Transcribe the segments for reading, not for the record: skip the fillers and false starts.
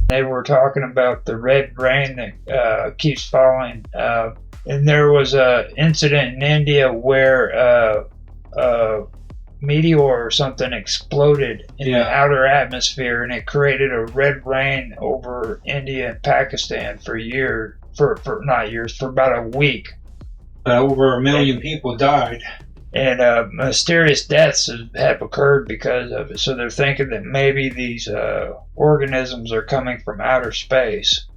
They were talking about the red rain that keeps falling. And there was a incident in India where a meteor or something exploded in the outer atmosphere, and it created a red rain over India and Pakistan for about a week. Over 1 million people died. And mysterious deaths have occurred because of it. So they're thinking that maybe these organisms are coming from outer space.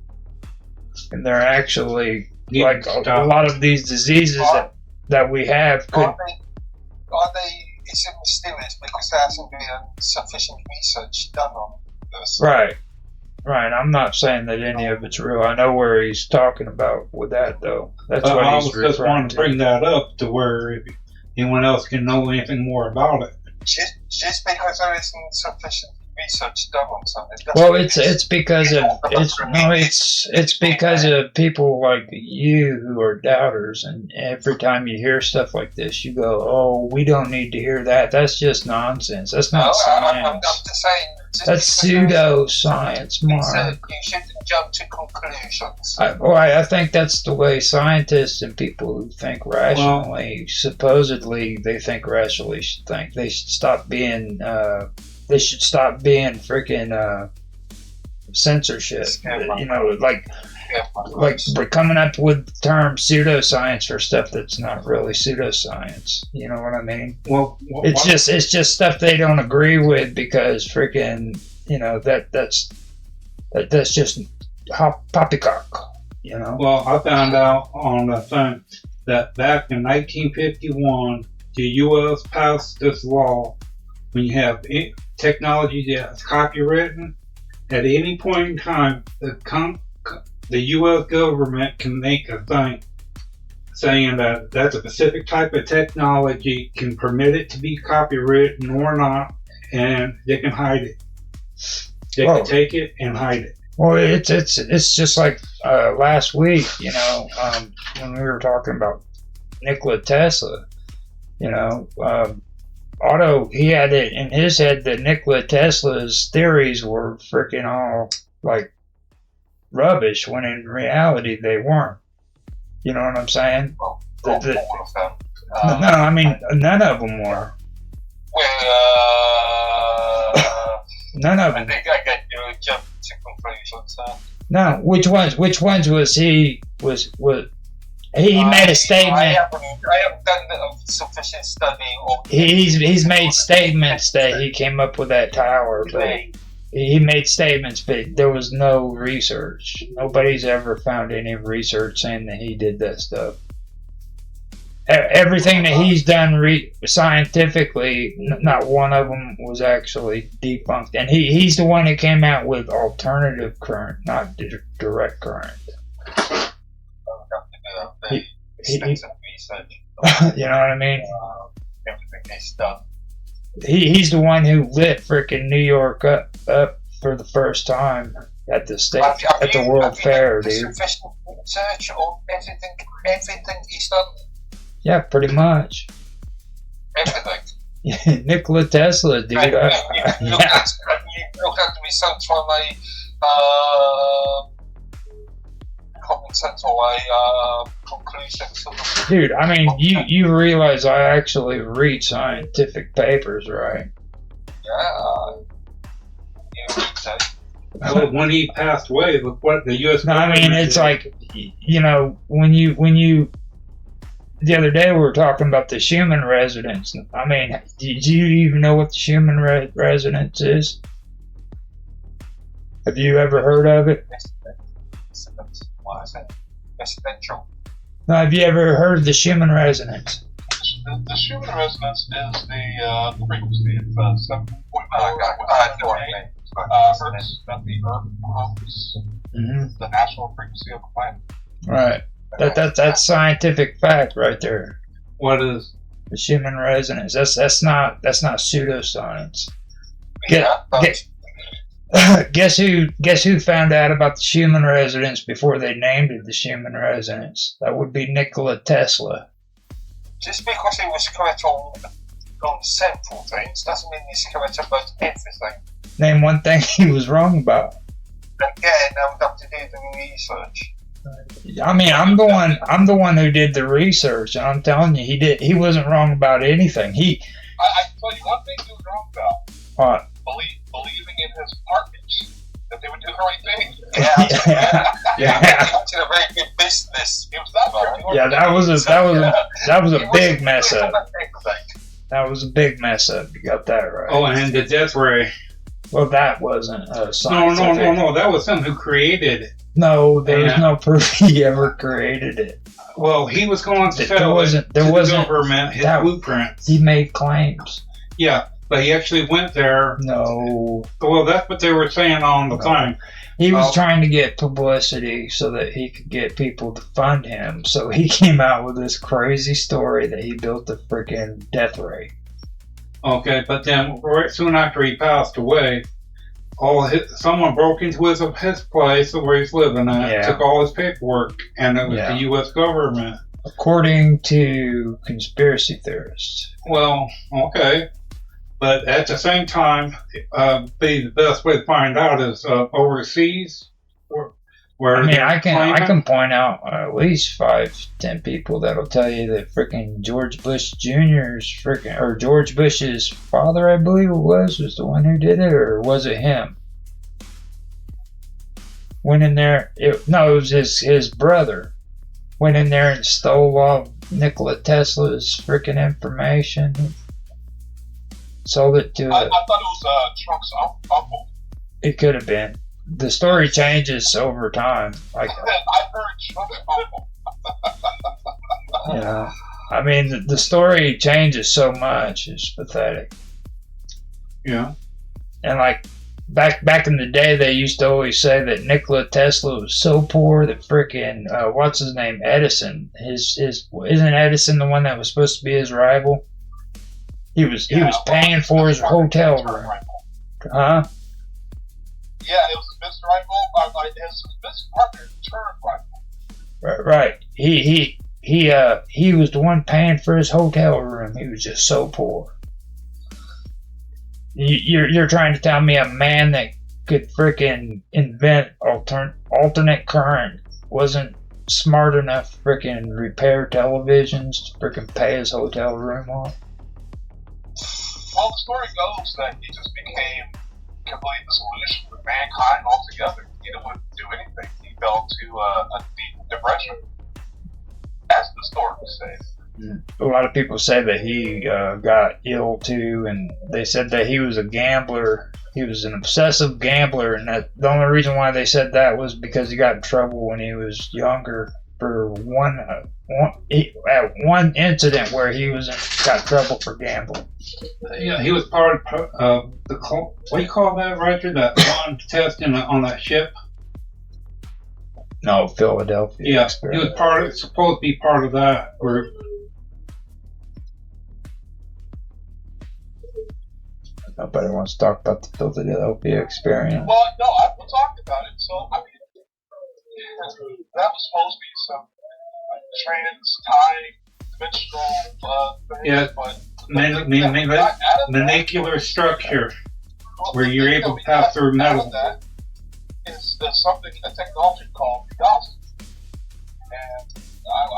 And they're actually, like a lot of these diseases that we have could... Are they, is it mysterious because there hasn't been sufficient research done on this? Right. I'm not saying that any of it's real. I know where he's talking about with that, though. That's what I he's was just wanting to bring that up to where if anyone else can know anything more about it. Just because there isn't sufficient research done on something. Well, it's because of it's because of people like you who are doubters, and every time you hear stuff like this, you go, "Oh, we don't need to hear that. That's just nonsense. That's not science. I'm just saying, that's pseudoscience, Mark." You shouldn't jump to conclusions. I think that's the way scientists and people who think rationally, supposedly they think rationally, should think. They should stop being. They should stop being freaking censorship. You know, like we're coming up with the term pseudoscience for stuff that's not really pseudoscience. You know what I mean? Well, it's just stuff they don't agree with because freaking, you know, that's just poppycock. You know. Well, I found out on the thing that back in 1951, the U.S. passed this law. When you have technology that's copywritten, at any point in time, the U.S. government can make a thing saying that that's a specific type of technology, can permit it to be copywritten or not, and they can hide it. They can take it and hide it. Well, it's just like last week, you know, when we were talking about Nikola Tesla, you know. Otto, he had it in his head that Nikola Tesla's theories were freaking all like rubbish, when in reality they weren't. You know what I'm saying? Well, all of them. No, I mean none of them were. Well, none of them. I think I get you jump to conclusions. No, which ones was he? He made a statement. I haven't done sufficient study. He's made statements that he came up with that tower, but he made statements, but there was no research. Nobody's ever found any research saying that he did that stuff. Everything that he's done scientifically, not one of them was actually debunked. And he's the one that came out with alternative current, not direct current. Extensive research. You know what I mean? Everything he's done. He's the one who lit frickin' New York up for the first time at the World Fair, dude. Sufficient research on everything he's done. Yeah, pretty much. Everything. Nikola Tesla, dude. You look at the results from a common sense or a conclusion. Dude, I mean, you realize I actually read scientific papers, right? Yeah. You read that. Well, when he passed away, look what the U.S. No, I mean, it's like, you know, when you the other day we were talking about the Schumann resonance. I mean, did you even know what the Schumann resonance is? Have you ever heard of it? What is it? Residential. No, have you ever heard of the Schumann resonance? The Schumann resonance is the frequency of 7.4 hertz that the Earth hosts, the natural frequency of the planet. Right. That's scientific fact right there. What is the Schumann resonance? That's not pseudoscience. Guess who found out about the Schumann resonance before they named it the Schumann resonance? That would be Nikola Tesla. Just because he was correct on several things doesn't mean he's correct about everything. Name one thing he was wrong about. again, I would have to do the research. I mean, I'm the one who did the research. And I'm telling you, he wasn't wrong about anything. I tell you one thing he was wrong about. What? Believing in his partners that they would do the right thing. Yeah. It's a very good business. It was not very hard. Yeah, that was a big mess up. That was a big mess up. You got that right. Oh, and the death ray. Well, that wasn't scientific. No. That was someone who created it. No, there's no proof he ever created it. Well, he was going to There tell wasn't the government his blueprints. He made claims. Yeah, but he actually went there. No. Well, that's what they were saying on the thing. He was trying to get publicity so that he could get people to fund him. So he came out with this crazy story that he built the freaking death ray. Okay, but then right soon after he passed away, someone broke into his place where he's living at, took all his paperwork, and it was the U.S. government. According to conspiracy theorists. Well, okay. But at the same time, the best way to find out is overseas. Where I mean, I can point out at least 5-10 people that'll tell you that freaking George Bush Jr.'s or George Bush's father, I believe it was the one who did it, or was it him? Went in there. It was his brother. Went in there and stole all Nikola Tesla's freaking information. Sold it to. I thought it was Trump's uncle. It could have been. The story changes over time. I heard Trump's uncle. Yeah, I mean the story changes so much. It's pathetic. Yeah, and like back in the day, they used to always say that Nikola Tesla was so poor that freaking what's his name, Edison. Isn't Edison the one that was supposed to be his rival? He was paying for his hotel room. Huh? Yeah, it was his rival. His business partner turned rival. Right. He was the one paying for his hotel room. He was just so poor. You're trying to tell me a man that could freaking invent alternate current wasn't smart enough to freaking repair televisions to freaking pay his hotel room off? Well, the story goes that he just became completely the solution for mankind altogether. He didn't do anything. He fell to a deep depression, as the story says. A lot of people say that he got ill too, and they said that he was a gambler. He was an obsessive gambler, and that the only reason why they said that was because he got in trouble when he was younger for one incident where he got in trouble for gambling. Yeah, he was part of the what do you call that, Roger? That one test on that ship. No, Philadelphia. Yeah, he was supposed to be part of that group. Nobody wants to talk about the Philadelphia experience. Well, no, I will talk about it. So, I mean, that was supposed to be some trans-time dimensional thing, but molecular structure where you're able to pass through metal. That is something, a technology called Pegasus. And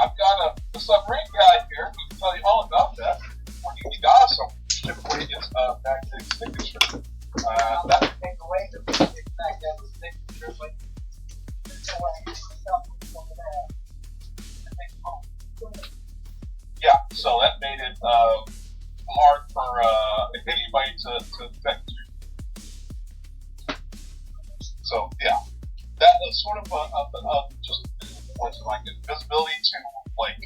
I've got a submarine guy here who can tell you all about that. When you Pegasus, when it gets magnetic signature, that takes away the magnetic signature, but it's away yeah, so that made it hard for anybody to infect you. So yeah, that was sort of just what's like invisibility to like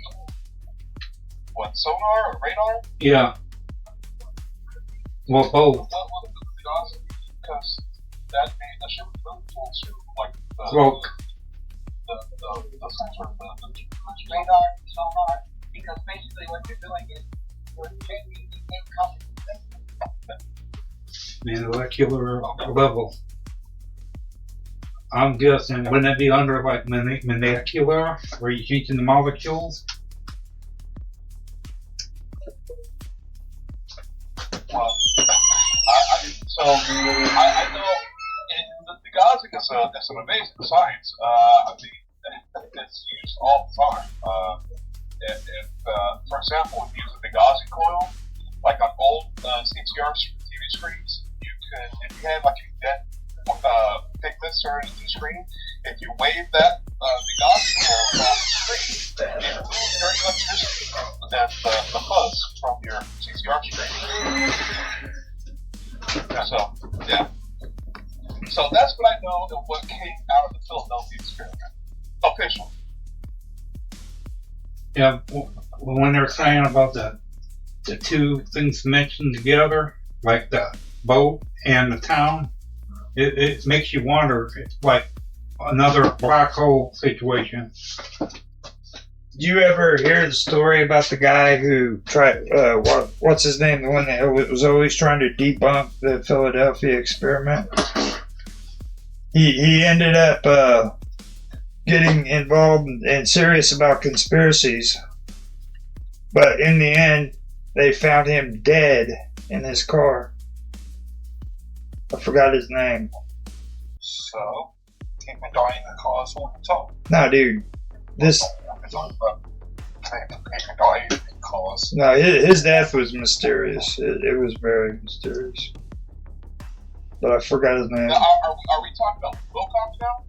what, sonar or radar? Yeah. Well, both. Because that made the ship really cool to like the sensor, the radar, sonar. Because basically what you're doing is you're changing the incoming molecular level. I'm guessing, wouldn't it be under like molecular, where you're changing the molecules? Well, I know in the Gaza is an amazing science. I mean, it's used all the time. For example, if you use a Benghazi coil, like on old CTR TV screens, you could, if you had like a dead pigments or anything screen, if you wave that Benghazi coil off the screen, it removes dirty electricity and the fuzz from your CTR screen. So, yeah. So that's what I know of what came out of the Philadelphia experiment. Officially. Yeah, when they're saying about the two things mentioned together, like the boat and the town, it makes you wonder. It's like another black hole situation. Did you ever hear the story about the guy who tried, what's his name, the one that was always trying to debunk the Philadelphia experiment? He ended up getting involved and serious about conspiracies, but in the end, they found him dead in his car. I forgot his name. So, people die in the cars all the time. No, dude. This. People die in cars. No, his death was mysterious. It was very mysterious. But I forgot his name. Now, are we talking about Wilcox now?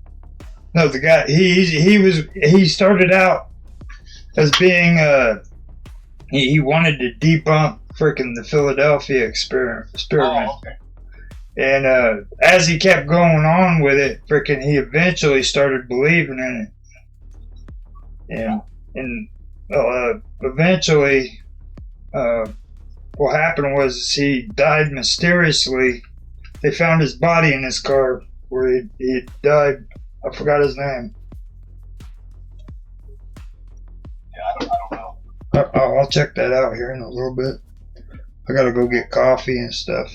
No, the guy. He started out as being he wanted to debunk freaking the Philadelphia experiment. Oh, okay. And as he kept going on with it, freaking, he eventually started believing in it. And eventually, what happened was he died mysteriously. They found his body in his car where he died. I forgot his name. Yeah, I don't know. I'll check that out here in a little bit. I gotta go get coffee and stuff.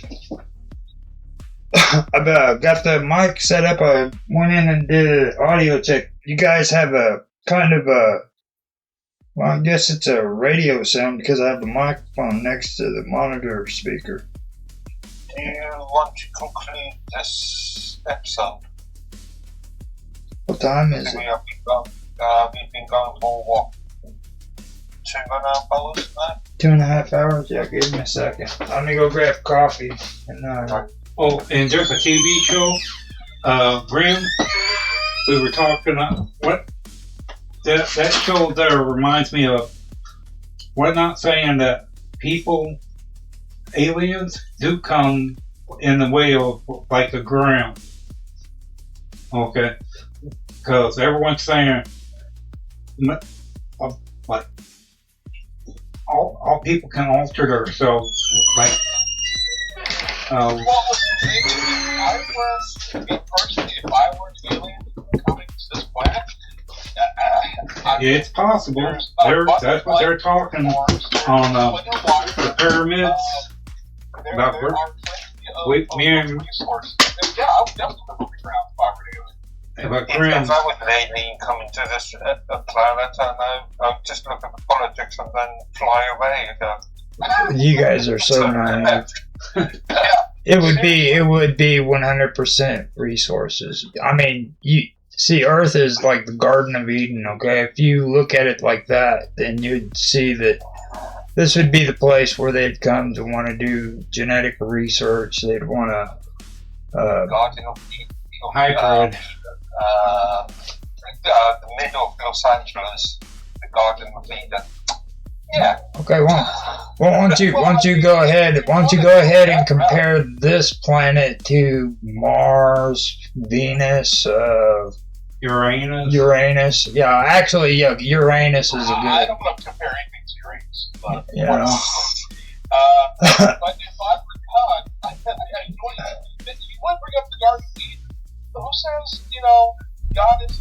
I've got the mic set up. I went in and did an audio check. You guys have a kind of well, I guess it's a radio sound because I have the microphone next to the monitor speaker. Do you want to conclude this episode? What time is it? We've been going for what? 2.5 hours now? 2.5 hours? Yeah, give me a second. I'm gonna go grab coffee. And Oh, and there's a TV show, Grimm. We were talking. What? That show there reminds me of. We're not saying that people, aliens, do come in the way of like the Grimm. Okay, because everyone's saying like all people can alter themselves, like. Well, if I were an alien coming to this planet, it's possible. That's what they're talking on the pyramids. About me and resources. Yeah, I would definitely live on the ground if I were an alien. If I was an alien coming to this planet, I'd just look at the politics and then fly away again. You guys are so naive. It would be 100% resources. I mean, you see, Earth is like the Garden of Eden. Okay, if you look at it like that, then you'd see that this would be the place where they'd come to want to do genetic research. They'd want to Garden of hybrid. The middle of Los Angeles, the Garden of Eden. Yeah. Okay. Well, why don't you go ahead and compare this planet to Mars, Venus, Uranus. Yeah, actually, yeah, Uranus is a good. I don't want to compare anything to Uranus, but yeah. But if I were God, you would bring up the Garden of Eden. Who says God is